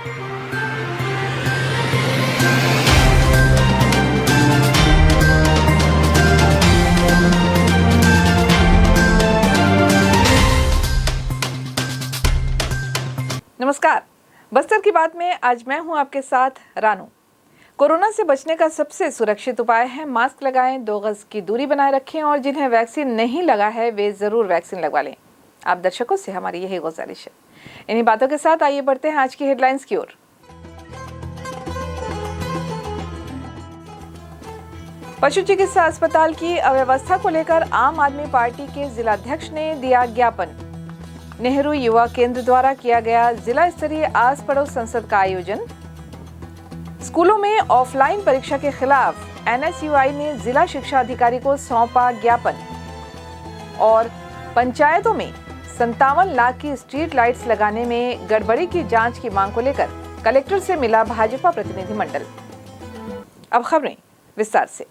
नमस्कार, बस्तर की बात में आज मैं हूं आपके साथ रानू। कोरोना से बचने का सबसे सुरक्षित उपाय है मास्क लगाएं, 2 गज की दूरी बनाए रखें और जिन्हें वैक्सीन नहीं लगा है वे जरूर वैक्सीन लगवा लें। आप दर्शकों से हमारी यही गुजारिश है। इन्हीं बातों के साथ आइए बढ़ते हैं आज की हेडलाइंस की ओर। पशु चिकित्सा अस्पताल की अव्यवस्था को लेकर आम आदमी पार्टी के जिलाध्यक्ष ने दिया ज्ञापन। नेहरू युवा केंद्र द्वारा किया गया जिला स्तरीय आस पड़ोस संसद का आयोजन। स्कूलों में ऑफलाइन परीक्षा के खिलाफ एनएसयूआई ने जिला शिक्षा अधिकारी को सौंपा ज्ञापन। और पंचायतों में 57 लाख की स्ट्रीट लाइट्स लगाने में गड़बड़ी की जांच की मांग को लेकर कलेक्टर से मिला भाजपा प्रतिनिधिमंडल। अब खबरें विस्तार से।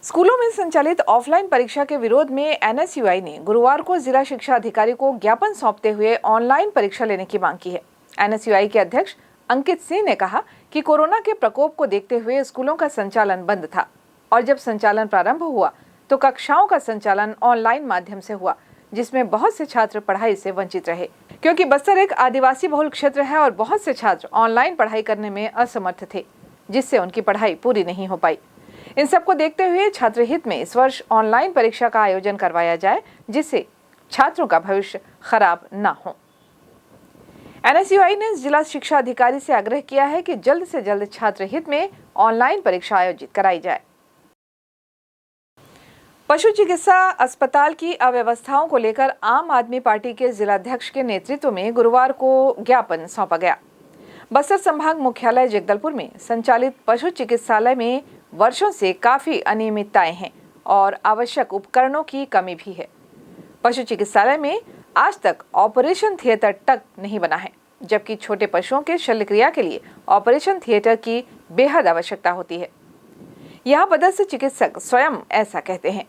स्कूलों में संचालित ऑफलाइन परीक्षा के विरोध में एनएसयूआई ने गुरुवार को जिला शिक्षा अधिकारी को ज्ञापन सौंपते हुए ऑनलाइन परीक्षा लेने की मांग की है। एनएसयूआई के अध्यक्ष अंकित सिंह ने कहा कि कोरोना के प्रकोप को देखते हुए स्कूलों का संचालन बंद था और जब संचालन प्रारंभ हुआ तो कक्षाओं का संचालन ऑनलाइन माध्यम से हुआ, जिसमें बहुत से छात्र पढ़ाई से वंचित रहे। क्योंकि बस्तर एक आदिवासी बहुल क्षेत्र है और बहुत से छात्र ऑनलाइन पढ़ाई करने में असमर्थ थे, जिससे उनकी पढ़ाई पूरी नहीं हो पाई। इन सबको देखते हुए छात्र हित में इस वर्ष ऑनलाइन परीक्षा का आयोजन करवाया जाए, जिससे छात्रों का भविष्य खराब न हो। एनएसयूआई ने जिला शिक्षा अधिकारी से आग्रह किया है कि जल्द से जल्द छात्र हित में ऑनलाइन परीक्षा आयोजित कराई जाए। पशु चिकित्सा अस्पताल की अव्यवस्थाओं को लेकर आम आदमी पार्टी के जिलाध्यक्ष के नेतृत्व में गुरुवार को ज्ञापन सौंपा गया। बस्तर संभाग मुख्यालय जगदलपुर में संचालित पशु चिकित्सालय में वर्षों से काफी अनियमितताएं हैं और आवश्यक उपकरणों की कमी भी है। पशु चिकित्सालय में आज तक ऑपरेशन थिएटर तक नहीं बना है, जबकि छोटे पशुओं के शल्यक्रिया के लिए ऑपरेशन थिएटर की बेहद आवश्यकता होती है। यहाँ पदस्थ चिकित्सक स्वयं ऐसा कहते हैं।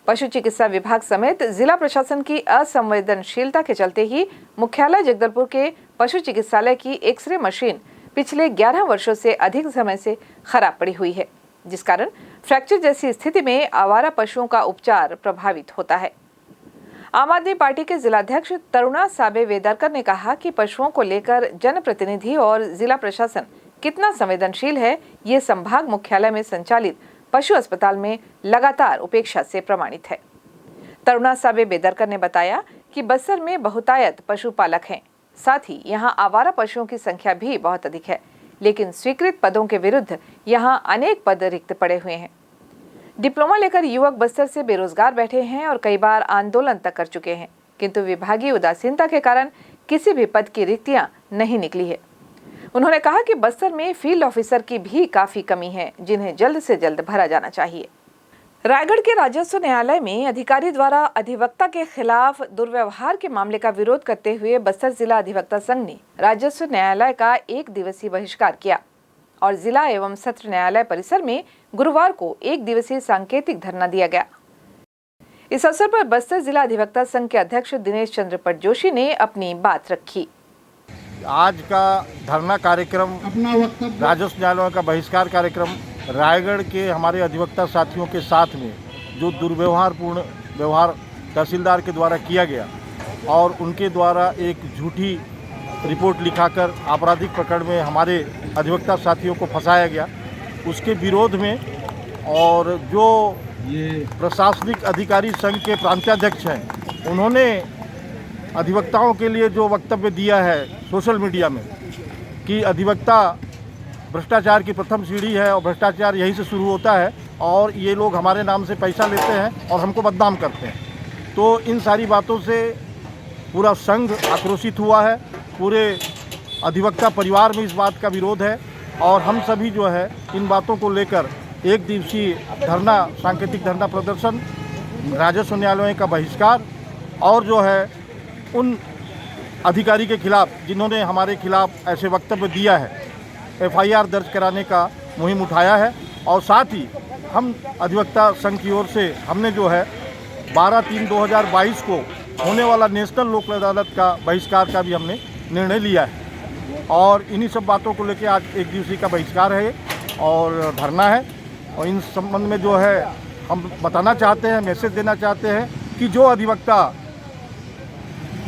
पशु चिकित्सा विभाग समेत जिला प्रशासन की असंवेदनशीलता के चलते ही मुख्यालय जगदलपुर के पशु चिकित्सालय की एक्सरे मशीन पिछले 11 वर्षों से अधिक समय से खराब पड़ी हुई है, जिस कारण फ्रैक्चर जैसी स्थिति में आवारा पशुओं का उपचार प्रभावित होता है। आम आदमी पार्टी के जिलाध्यक्ष तरुणा साबे वेदारकर ने कहा कि पशुओं को लेकर जनप्रतिनिधि और जिला प्रशासन कितना संवेदनशील है, ये संभाग मुख्यालय में संचालित पशु अस्पताल में लगातार उपेक्षा से प्रमाणित है। तरुणा साबे वेदारकर ने बताया कि बस्तर में बहुतायत पशुपालक हैं, साथ ही यहाँ आवारा पशुओं की संख्या भी बहुत अधिक है, लेकिन स्वीकृत पदों के विरुद्ध यहाँ अनेक पद रिक्त पड़े हुए हैं। डिप्लोमा लेकर युवक बस्तर से बेरोजगार बैठे हैं और कई बार आंदोलन तक कर चुके हैं, किंतु विभागीय उदासीनता के कारण किसी भी पद की रिक्तियां नहीं निकली है। उन्होंने कहा कि बस्तर में फील्ड ऑफिसर की भी काफी कमी है, जिन्हें जल्द से जल्द भरा जाना चाहिए। रायगढ़ के राजस्व न्यायालय में अधिकारी द्वारा अधिवक्ता के खिलाफ दुर्व्यवहार के मामले का विरोध करते हुए बस्तर जिला अधिवक्ता संघ ने राजस्व न्यायालय का 1 दिवसीय बहिष्कार किया और जिला एवं सत्र न्यायालय परिसर में गुरुवार को 1 दिवसीय सांकेतिक धरना दिया गया। इस अवसर पर बस्तर जिला अधिवक्ता संघ के अध्यक्ष दिनेश चंद्र पट जोशी ने अपनी बात रखी। आज का धरना कार्यक्रम, राजस्व न्यायालय का बहिष्कार कार्यक्रम रायगढ़ के हमारे अधिवक्ता साथियों के साथ में जो दुर्व्यवहारपूर्ण व्यवहार तहसीलदार के द्वारा किया गया और उनके द्वारा एक झूठी रिपोर्ट लिखाकर आपराधिक प्रकरण में हमारे अधिवक्ता साथियों को फंसाया गया, उसके विरोध में, और जो प्रशासनिक अधिकारी संघ के प्रांताध्यक्ष हैं उन्होंने अधिवक्ताओं के लिए जो वक्तव्य दिया है सोशल मीडिया में कि अधिवक्ता भ्रष्टाचार की प्रथम सीढ़ी है और भ्रष्टाचार यहीं से शुरू होता है और ये लोग हमारे नाम से पैसा लेते हैं और हमको बदनाम करते हैं, तो इन सारी बातों से पूरा संघ आक्रोशित हुआ है। पूरे अधिवक्ता परिवार में इस बात का विरोध है और हम सभी जो है इन बातों को लेकर 1 दिवसीय धरना, सांकेतिक धरना प्रदर्शन, राजस्व न्यायालय का बहिष्कार और जो है उन अधिकारी के खिलाफ जिन्होंने हमारे खिलाफ ऐसे वक्तव्य दिया है FIR दर्ज कराने का मुहिम उठाया है। और साथ ही हम अधिवक्ता संघ की ओर से हमने जो है 12/3/2022 को होने वाला नेशनल लोक अदालत का बहिष्कार का भी हमने निर्णय लिया है। और इन्हीं सब बातों को लेकर आज एक दिवसीय का बहिष्कार है और धरना है। और इन संबंध में जो है हम बताना चाहते हैं, मैसेज देना चाहते हैं कि जो अधिवक्ता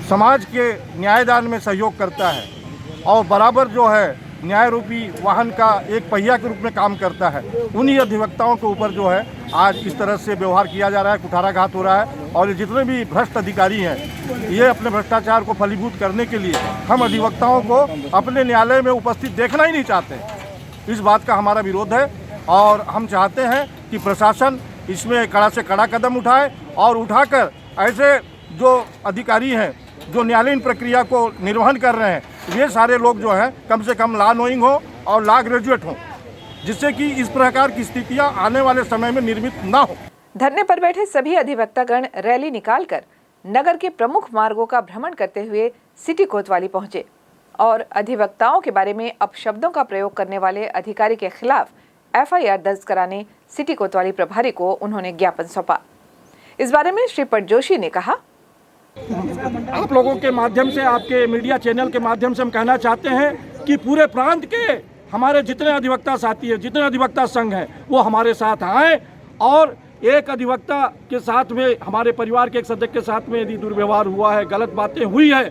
समाज के न्यायदान में सहयोग करता है और बराबर जो है न्याय रूपी वाहन का एक पहिया के रूप में काम करता है, उन्हीं अधिवक्ताओं के ऊपर जो है आज इस तरह से व्यवहार किया जा रहा है, कुठाराघात हो रहा है। और ये जितने भी भ्रष्ट अधिकारी हैं, ये अपने भ्रष्टाचार को फलीभूत करने के लिए हम अधिवक्ताओं को अपने न्यायालय में उपस्थित देखना ही नहीं चाहते। इस बात का हमारा विरोध है और हम चाहते हैं कि प्रशासन इसमें कड़ा से कड़ा कदम उठाए और उठाकर ऐसे जो अधिकारी हैं जो न्यायालयीन प्रक्रिया को निर्वहन कर रहे हैं, ये सारे लोग जो हैं कम से कम लॉ नोइंग हो और लॉ ग्रेजुएट हों, जिससे कि इस प्रकार की स्थितियां आने वाले समय में निर्मित ना हो। धरने पर बैठे सभी अधिवक्तागण रैली निकालकर नगर के प्रमुख मार्गों का भ्रमण करते हुए सिटी कोतवाली पहुंचे और अधिवक्ताओं के बारे में अपशब्दों का प्रयोग करने वाले अधिकारी के खिलाफ FIR दर्ज कराने सिटी कोतवाली प्रभारी को उन्होंने ज्ञापन सौंपा। इस बारे में श्रीपद जोशी ने कहा, आप लोगों के माध्यम से, आपके मीडिया चैनल के माध्यम से हम कहना चाहते हैं कि पूरे प्रांत के हमारे जितने अधिवक्ता साथी हैं, जितने अधिवक्ता संघ हैं, वो हमारे साथ आए और एक अधिवक्ता के साथ में, हमारे परिवार के एक सदस्य के साथ में यदि दुर्व्यवहार हुआ है, गलत बातें हुई है,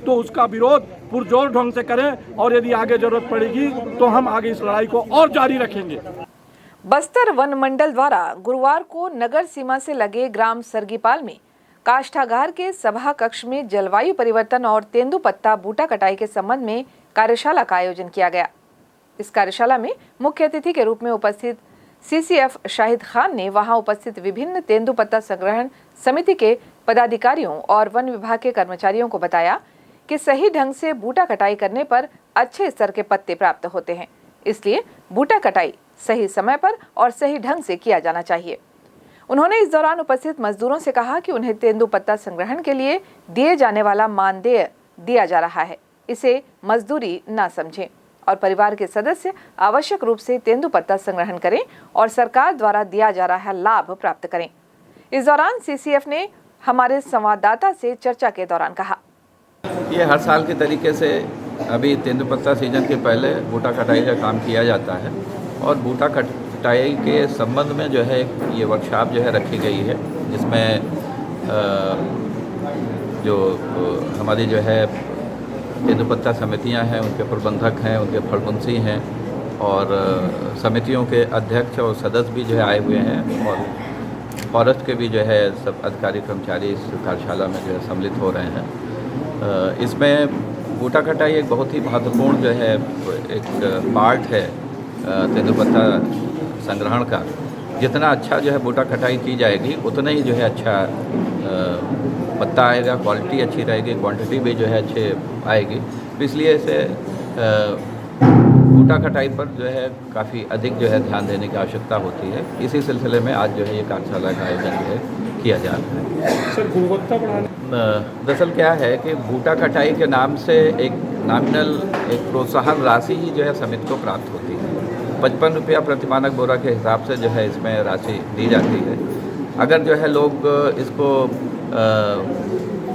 तो उसका विरोध पुरजोर ढंग से करें और यदि आगे जरूरत पड़ेगी तो हम आगे इस लड़ाई को और जारी रखेंगे। बस्तर वन मंडल द्वारा गुरुवार को नगर सीमा से लगे ग्राम सरगीपाल में काष्ठागार के सभा कक्ष में जलवायु परिवर्तन और तेंदुपत्ता बूटा कटाई के संबंध में कार्यशाला का आयोजन किया गया। इस कार्यशाला में मुख्य अतिथि के रूप में उपस्थित CCF शाहिद खान ने वहां उपस्थित विभिन्न तेंदुपत्ता संग्रहण समिति के पदाधिकारियों और वन विभाग के कर्मचारियों को बताया कि सही ढंग से बूटा कटाई करने पर अच्छे स्तर के पत्ते प्राप्त होते हैं, इसलिए बूटा कटाई सही समय पर और सही ढंग से किया जाना चाहिए। उन्होंने इस दौरान उपस्थित मजदूरों से कहा कि उन्हें तेंदुपत्ता संग्रहण के लिए दिए जाने वाला मानदेय दिया जा रहा है, इसे मजदूरी न समझें और परिवार के सदस्य आवश्यक रूप से तेंदुपत्ता संग्रहण करें और सरकार द्वारा दिया जा रहा लाभ प्राप्त करें। इस दौरान CCF ने हमारे संवाददाता से चर्चा के दौरान कहा, ये हर साल के तरीके से अभी तेंदुपत्ता सीजन के पहले बूटा कटाई का काम किया जाता है और बूटा कटाई के संबंध में जो है ये वर्कशॉप जो है रखी गई है, जिसमें जो हमारी जो है तेंदुपत्ता समितियां हैं, उनके प्रबंधक हैं, उनके फड़मुंशी हैं और समितियों के अध्यक्ष और सदस्य भी जो है आए हुए हैं और फॉरेस्ट के भी जो है सब अधिकारी कर्मचारी इस कार्यशाला में जो है सम्मिलित हो रहे हैं। इसमें बूटा कटाई एक बहुत ही महत्वपूर्ण जो है एक पार्ट है तेंदुपत्ता संग्रहण का। जितना अच्छा जो है बूटा कटाई की जाएगी उतना ही जो है अच्छा पत्ता आएगा, क्वालिटी अच्छी रहेगी, क्वांटिटी भी जो है अच्छे आएगी। तो इसलिए इसे बूटा कटाई पर जो है काफ़ी अधिक जो है ध्यान देने की आवश्यकता होती है। इसी सिलसिले में आज जो है ये कार्यशाला का आयोजन जो है किया जा रहा है। सर, गुणवत्ता बढ़ाने दरअसल क्या है कि बूटा कटाई के नाम से एक नॉमिनल एक प्रोत्साहन राशि ही जो है समिति को प्राप्त होती है। 55 रुपया प्रति मानक बोरा के हिसाब से जो है इसमें राशि दी जाती है। अगर जो है लोग इसको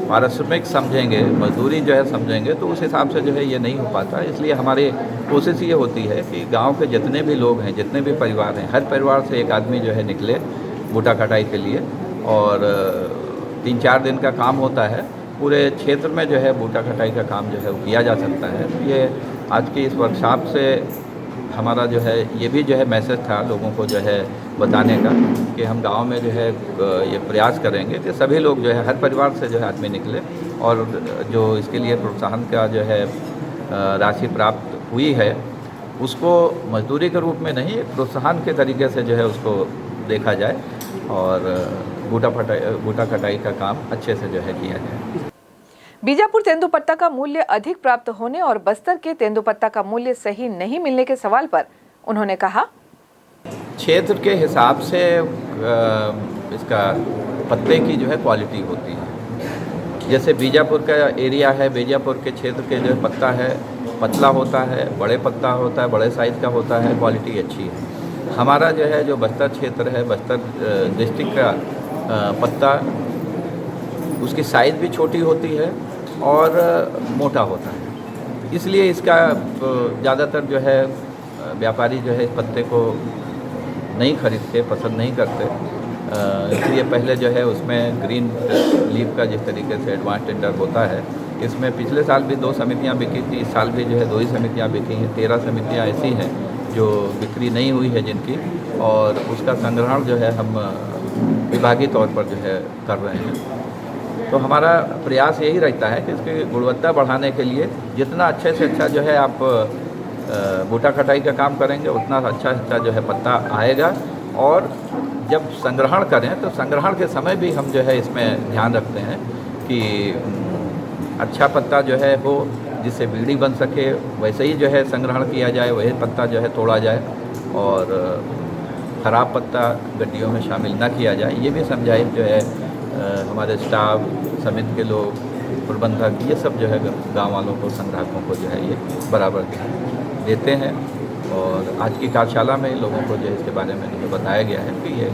पारिश्रमिक समझेंगे, मजदूरी जो है समझेंगे, तो उस हिसाब से जो है ये नहीं हो पाता। इसलिए हमारी कोशिश ये होती है कि गांव के जितने भी लोग हैं, जितने भी परिवार हैं, हर परिवार से एक आदमी जो है निकले बूटा कटाई के लिए और 3-4 दिन का काम होता है। पूरे क्षेत्र में जो है बूटा कटाई का काम जो है वो किया जा सकता है। तो ये आज की इस वर्कशॉप से हमारा जो है ये भी जो है मैसेज था लोगों को जो है बताने का कि हम गांव में जो है ये प्रयास करेंगे कि सभी लोग जो है हर परिवार से जो है आदमी निकले और जो इसके लिए प्रोत्साहन का जो है राशि प्राप्त हुई है उसको मजदूरी के रूप में नहीं, प्रोत्साहन के तरीके से जो है उसको देखा जाए और बूटा कटाई का काम अच्छे से जो है किया जाए। बीजापुर तेंदुपत्ता का मूल्य अधिक प्राप्त होने और बस्तर के तेंदुपत्ता का मूल्य सही नहीं मिलने के सवाल पर उन्होंने कहा, क्षेत्र के हिसाब से इसका पत्ते की जो है क्वालिटी होती है। जैसे बीजापुर का एरिया है, बीजापुर के क्षेत्र के जो पत्ता है पतला होता है, बड़े पत्ता होता है, बड़े साइज़ का होता है, क्वालिटी अच्छी है। हमारा जो है जो बस्तर क्षेत्र है, बस्तर डिस्ट्रिक्ट का पत्ता उसकी साइज़ भी छोटी होती है और मोटा होता है। इसलिए इसका ज़्यादातर जो है व्यापारी जो है इस पत्ते को नहीं खरीदते, पसंद नहीं करते। इसलिए पहले जो है उसमें ग्रीन लीफ का जिस तरीके से एडवांस टेंडर होता है, इसमें पिछले साल भी 2 समितियां बिकी थी, इस साल भी जो है 2 ही समितियां बिकी हैं। 13 समितियां ऐसी हैं जो बिक्री नहीं हुई है जिनकी, और उसका संग्रहण जो है हम विभागीय तौर पर जो है कर रहे हैं। तो हमारा प्रयास यही रहता है कि इसकी गुणवत्ता बढ़ाने के लिए जितना अच्छे से अच्छा जो है आप बूटा कटाई का काम करेंगे, उतना अच्छा जो है पत्ता आएगा। और जब संग्रहण करें तो संग्रहण के समय भी हम जो है इसमें ध्यान रखते हैं कि अच्छा पत्ता जो है हो, जिससे बीड़ी बन सके, वैसे ही जो है संग्रहण किया जाए, वही पत्ता जो है तोड़ा जाए, और ख़राब पत्ता गड्डियों में शामिल ना किया जाए। ये भी समझाए जो है हमारे स्टाफ, समिति के लोग, प्रबंधक, ये सब जो है गांव वालों को, संग्राहकों को जो है ये बराबर देते हैं। और आज की कार्यशाला में लोगों को जो है इसके बारे में जो बताया गया है कि ये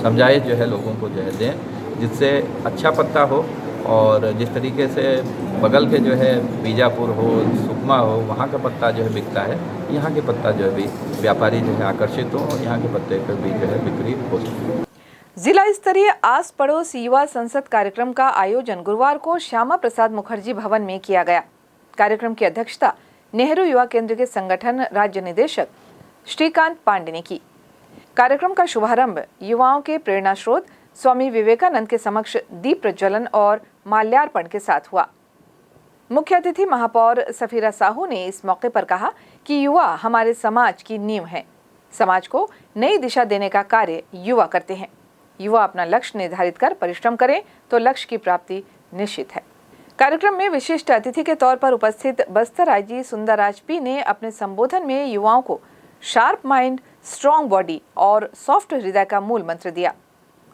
समझाए जो है लोगों को जो है दें, जिससे अच्छा पत्ता हो। और जिस तरीके से बगल के जो है बीजापुर हो, सुकमा हो, वहाँ का पत्ता जो है बिकता है, यहाँ के पत्ता जो है भी व्यापारी जो है आकर्षित हो और यहाँ के पत्ते पर भी जो है बिक्री हो सके। जिला स्तरीय आस पड़ोस युवा संसद कार्यक्रम का आयोजन गुरुवार को श्यामा प्रसाद मुखर्जी भवन में किया गया। कार्यक्रम की अध्यक्षता नेहरू युवा केंद्र के संगठन राज्य निदेशक श्रीकांत पांडे ने की। कार्यक्रम का शुभारंभ युवाओं के प्रेरणा स्रोत स्वामी विवेकानंद के समक्ष दीप प्रज्वलन और माल्यार्पण के साथ हुआ। मुख्य अतिथि महापौर सफीरा साहू ने इस मौके पर कहा कि युवा हमारे समाज की नींव है। समाज को नई दिशा देने का कार्य युवा करते हैं। युवा अपना लक्ष्य निर्धारित कर परिश्रम करें तो लक्ष्य की प्राप्ति निश्चित है। कार्यक्रम में विशिष्ट अतिथि के तौर पर उपस्थित बस्तर आईजी सुंदरराज पी ने अपने संबोधन में युवाओं को शार्प माइंड, स्ट्रॉन्ग बॉडी और सॉफ्ट हृदय का मूल मंत्र दिया।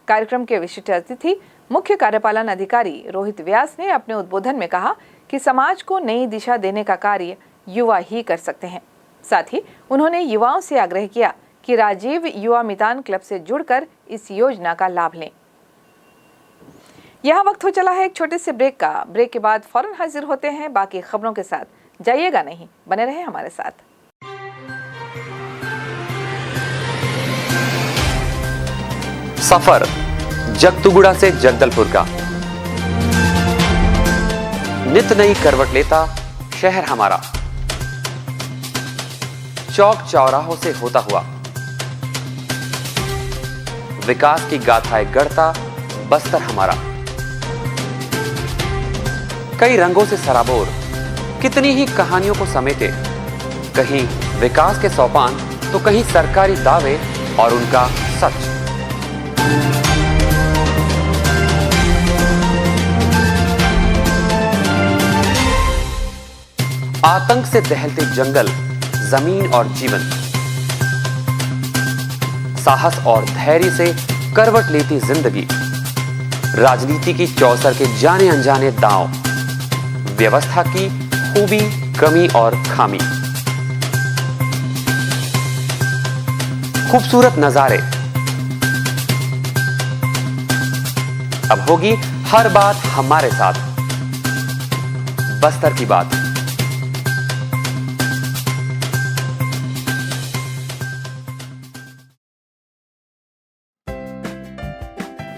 कार्यक्रम के विशिष्ट अतिथि मुख्य कार्यपालन अधिकारी रोहित व्यास ने अपने उद्बोधन में कहा कि समाज को नई दिशा देने का कार्य युवा ही कर सकते हैं। साथ ही उन्होंने युवाओं से आग्रह किया कि राजीव युवा मितान क्लब से जुड़कर इस योजना का लाभ लें। यहाँ वक्त हो चला है एक छोटे से ब्रेक का। ब्रेक के बाद फौरन हाजिर होते हैं बाकी खबरों के साथ। जाइएगा नहीं, बने रहे हमारे साथ। सफर जगतुगुड़ा से जगदलपुर का, नित नई करवट लेता शहर हमारा, चौक चौराहों से होता हुआ विकास की गाथाएं गढ़ता बस्तर हमारा। कई रंगों से सराबोर कितनी ही कहानियों को समेटे, कहीं विकास के सोपान तो कहीं सरकारी दावे और उनका सच। आतंक से दहलते जंगल, जमीन और जीवन, साहस और धैर्य से करवट लेती जिंदगी, राजनीति की चौसर के जाने अनजाने दांव, व्यवस्था की खूबी, कमी और खामी, खूबसूरत नजारे। अब होगी हर बात हमारे साथ, बस्तर की बात।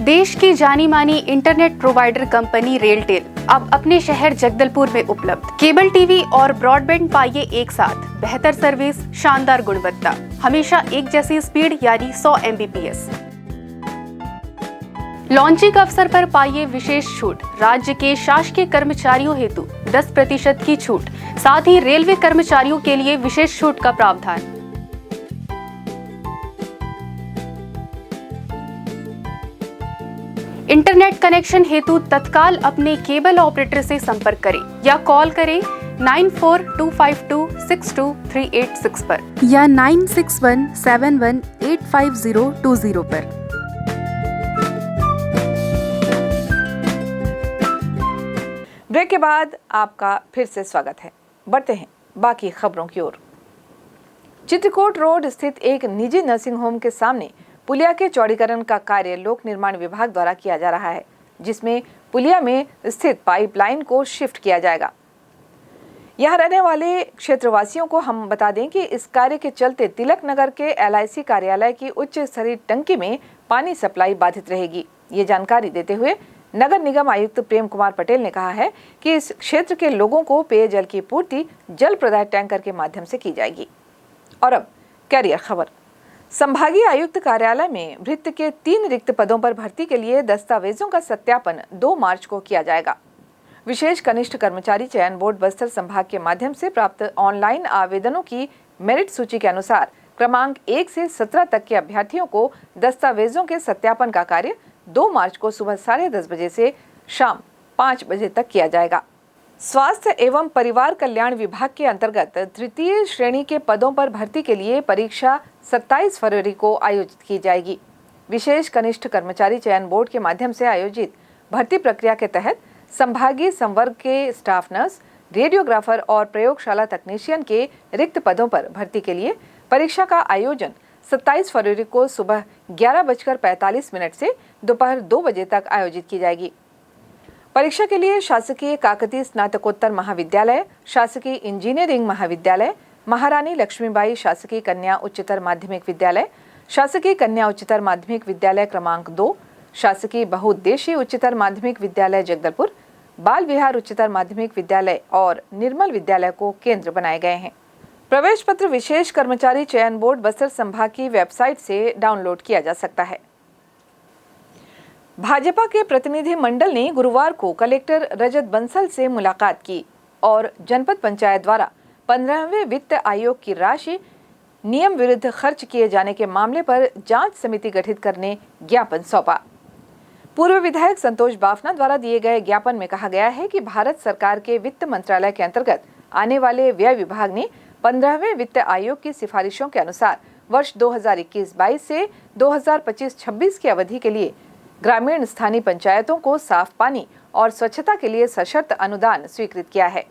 देश की जानी मानी इंटरनेट प्रोवाइडर कंपनी रेलटेल अब अपने शहर जगदलपुर में उपलब्ध। केबल टीवी और ब्रॉडबैंड पाइए एक साथ, बेहतर सर्विस, शानदार गुणवत्ता, हमेशा एक जैसी स्पीड यानी 100 Mbps। लॉन्चिंग अवसर पर पाइए विशेष छूट, राज्य के शासकीय कर्मचारियों हेतु 10% की छूट, साथ ही रेलवे कर्मचारियों के लिए विशेष छूट का प्रावधान। इंटरनेट कनेक्शन हेतु तत्काल अपने केबल ऑपरेटर से संपर्क करें या कॉल करें 9425262386 पर या 9617185020 पर। ब्रेक के बाद आपका फिर से स्वागत है। बढ़ते हैं बाकी खबरों की ओर। चित्रकूट रोड स्थित एक निजी नर्सिंग होम के सामने पुलिया के चौड़ीकरण का कार्य लोक निर्माण विभाग द्वारा किया जा रहा है, जिसमें पुलिया में स्थित पाइपलाइन को शिफ्ट किया जाएगा। यहाँ रहने वाले क्षेत्रवासियों को हम बता दें कि इस कार्य के चलते तिलक नगर के LIC कार्यालय की उच्च स्तरीय टंकी में पानी सप्लाई बाधित रहेगी। ये जानकारी देते हुए नगर निगम आयुक्त प्रेम कुमार पटेल ने कहा है कि इस क्षेत्र के लोगों को पेयजल की पूर्ति जल प्रदाय टैंकर के माध्यम से की जाएगी। और अब कैरियर खबर। संभागीय आयुक्त कार्यालय में भृत्य के 3 रिक्त पदों पर भर्ती के लिए दस्तावेजों का सत्यापन 2 मार्च को किया जाएगा। विशेष कनिष्ठ कर्मचारी चयन बोर्ड बस्तर संभाग के माध्यम से प्राप्त ऑनलाइन आवेदनों की मेरिट सूची के अनुसार क्रमांक 1 से 17 तक के अभ्यर्थियों को दस्तावेजों के सत्यापन का कार्य 2 मार्च को सुबह 10:30 बजे से शाम 5 बजे तक किया जाएगा। स्वास्थ्य एवं परिवार कल्याण विभाग के अंतर्गत तृतीय श्रेणी के पदों पर भर्ती के लिए परीक्षा 27 फरवरी को आयोजित की जाएगी। विशेष कनिष्ठ कर्मचारी चयन बोर्ड के माध्यम से आयोजित भर्ती प्रक्रिया के तहत संभागीय संवर्ग के स्टाफ नर्स, रेडियोग्राफर और प्रयोगशाला तकनीशियन के रिक्त पदों पर भर्ती के लिए परीक्षा का आयोजन 27 फरवरी को सुबह 11:45 से दोपहर 2 बजे तक आयोजित की जाएगी। परीक्षा के लिए शासकीय काकतीय स्नातकोत्तर महाविद्यालय, शासकीय इंजीनियरिंग महाविद्यालय, महारानी लक्ष्मीबाई शासकीय कन्या उच्चतर माध्यमिक विद्यालय, शासकीय कन्या उच्चतर माध्यमिक विद्यालय क्रमांक 2, शासकीय बहुउद्देशीय उच्चतर माध्यमिक विद्यालय जगदलपुर, बाल विहार उच्चतर माध्यमिक विद्यालय और निर्मल विद्यालय को केंद्र बनाए गए हैं। प्रवेश पत्र विशेष कर्मचारी चयन बोर्ड बस्तर संभाग की वेबसाइट से डाउनलोड किया जा सकता है। भाजपा के प्रतिनिधि मंडल ने गुरुवार को कलेक्टर रजत बंसल से मुलाकात की और जनपद पंचायत द्वारा 15वें वित्त आयोग की राशि नियम विरुद्ध खर्च किए जाने के मामले पर जांच समिति गठित करने ज्ञापन सौंपा। पूर्व विधायक संतोष बाफना द्वारा दिए गए ज्ञापन में कहा गया है कि भारत सरकार के वित्त मंत्रालय के अंतर्गत आने वाले व्यय विभाग ने 15वें वित्त आयोग की सिफारिशों के अनुसार वर्ष 2021-22 से 2025-26 की अवधि के लिए ग्रामीण स्थानीय पंचायतों को साफ पानी और स्वच्छता के लिए सशर्त अनुदान स्वीकृत किया है,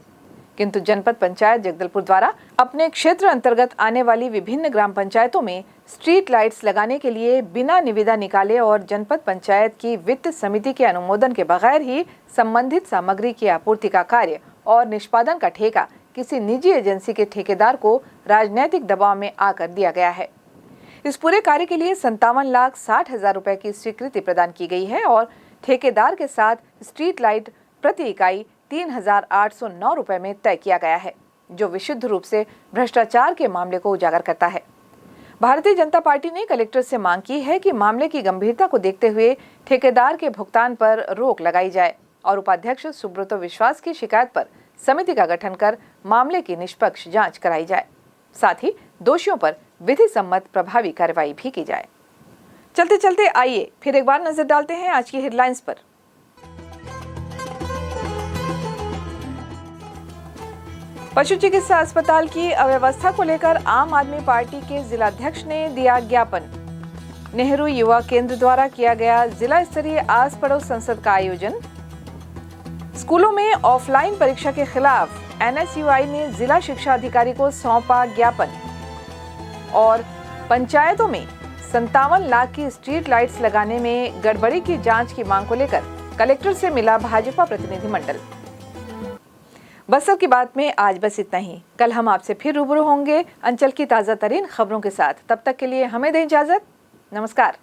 किंतु जनपद पंचायत जगदलपुर द्वारा अपने क्षेत्र अंतर्गत आने वाली विभिन्न ग्राम पंचायतों में स्ट्रीट लाइट्स लगाने के लिए बिना निविदा निकाले और जनपद पंचायत की वित्त समिति के अनुमोदन के बगैर ही संबंधित सामग्री की आपूर्ति का कार्य और निष्पादन का ठेका किसी निजी एजेंसी के ठेकेदार को राजनीतिक दबाव में आकर दिया गया है। इस पूरे कार्य के लिए 57,60,000 रुपए की स्वीकृति प्रदान की गई है और ठेकेदार के साथ स्ट्रीट लाइट प्रति इकाई 3,809 रुपए में तय किया गया है, जो विशुद्ध रूप से भ्रष्टाचार के मामले को उजागर करता है। भारतीय जनता पार्टी ने कलेक्टर से मांग की है कि मामले की गंभीरता को देखते हुए ठेकेदार के भुगतान पर रोक लगाई जाए और उपाध्यक्ष सुब्रतो विश्वास की शिकायत पर समिति का गठन कर मामले की निष्पक्ष जांच कराई जाए। साथ ही दोषियों पर विधि सम्मत प्रभावी कार्रवाई भी की जाए। चलते चलते आइए फिर एक बार नजर डालते हैं आज की हेडलाइंस पर। पशु चिकित्सा अस्पताल की अव्यवस्था को लेकर आम आदमी पार्टी के जिलाध्यक्ष ने दिया ज्ञापन। नेहरू युवा केंद्र द्वारा किया गया जिला स्तरीय आस पड़ोस संसद का आयोजन। स्कूलों में ऑफलाइन परीक्षा के खिलाफ NSUI ने जिला शिक्षा अधिकारी को सौंपा ज्ञापन। और पंचायतों में 57 लाख की स्ट्रीट लाइट्स लगाने में गड़बड़ी की जांच की मांग को लेकर कलेक्टर से मिला भाजपा प्रतिनिधिमंडल। बस्तर की बात में आज बस इतना ही। कल हम आपसे फिर रूबरू होंगे अंचल की ताजा तरीन खबरों के साथ। तब तक के लिए हमें दें इजाजत। नमस्कार।